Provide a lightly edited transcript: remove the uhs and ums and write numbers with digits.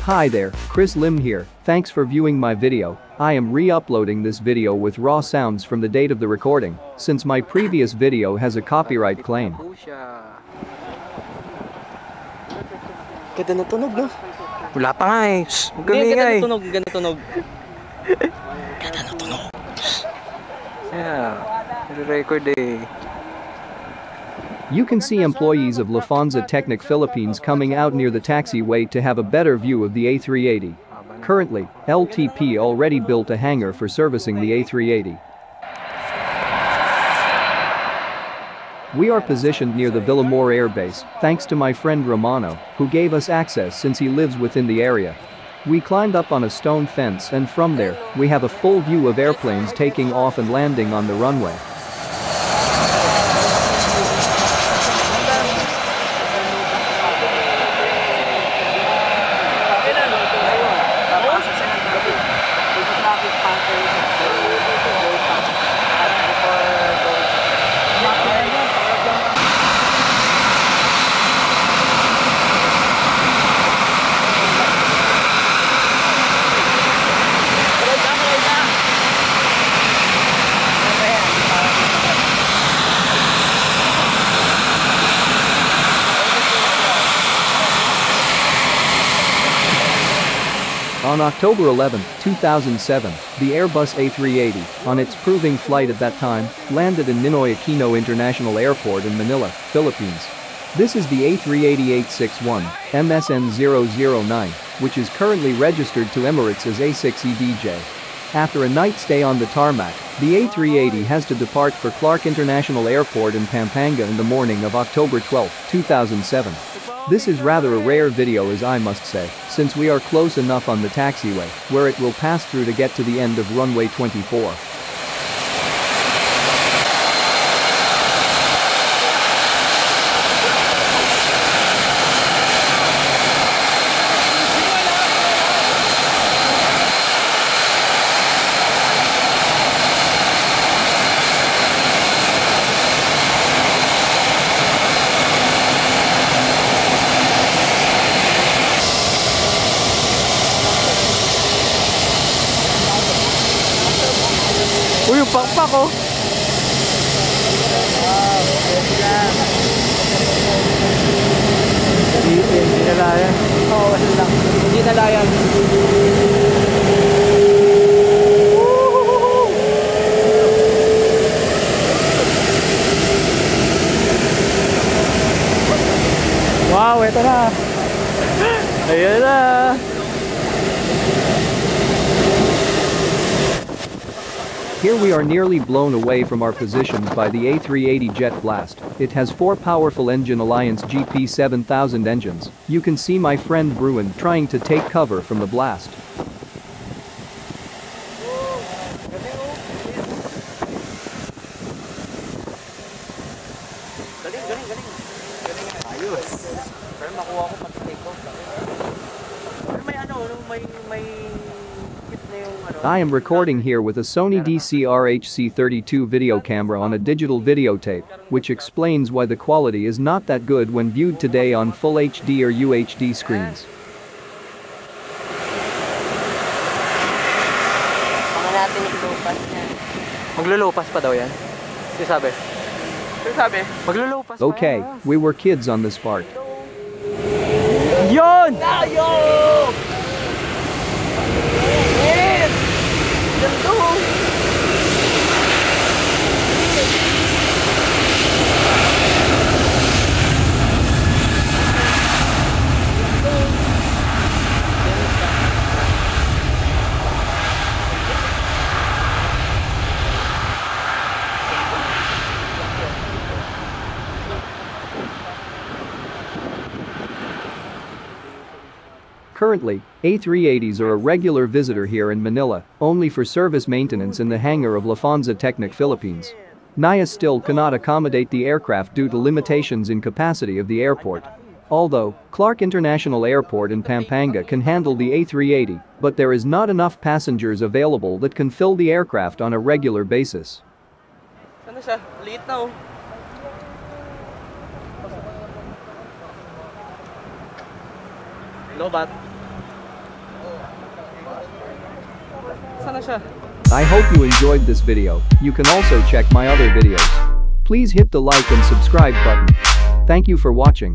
Hi there, Chris Lim here, thanks for viewing my video. I am re-uploading this video with raw sounds from the date of the recording, since my previous video has a copyright claim. Ganda na tunog, no? Wala pa nga eh. Ganda na tunog. Yeah, record eh. You can see employees of Lufthansa Technik Philippines coming out near the taxiway to have a better view of the A380. Currently, LTP already built a hangar for servicing the A380. We are positioned near the Villamor Air Base, thanks to my friend Romano, who gave us access since he lives within the area. We climbed up on a stone fence and from there, we have a full view of airplanes taking off and landing on the runway. On October 11, 2007, the Airbus A380, on its proving flight at that time, landed in Ninoy Aquino International Airport in Manila, Philippines. This is the A380-861, MSN 009, which is currently registered to Emirates as A6-EDJ. After a night stay on the tarmac, the A380 has to depart for Clark International Airport in Pampanga in the morning of October 12, 2007. This is rather a rare video, as I must say, since we are close enough on the taxiway, where it will pass through to get to the end of runway 24. Uy, yung pakpak oh! Hindi nalayan. Oo, wala lang. Hindi nalayan. Wow, eto na! Ayan na! Here we are nearly blown away from our positions by the A380 jet blast. It has 4 powerful Engine Alliance GP7000 engines. You can see my friend Bruin trying to take cover from the blast. Ayos. Pero makuha ko pag takeoff. Pero may I am recording here with a Sony DCR-HC32 video camera on a digital videotape, which explains why the quality is not that good when viewed today on Full HD or UHD screens. Maglulupas pa daw yan. Sabi. Maglulupas pa. Okay, we were kids on this part. Yon! Currently, A380s are a regular visitor here in Manila, only for service maintenance in the hangar of Lufthansa Technik Philippines. NAIA still cannot accommodate the aircraft due to limitations in capacity of the airport. Although, Clark International Airport in Pampanga can handle the A380, but there is not enough passengers available that can fill the aircraft on a regular basis. Ano siya? Liit na oh. Lobat. Sana siya? I hope you enjoyed this video. You can also check my other videos. Please hit the like and subscribe button. Thank you for watching.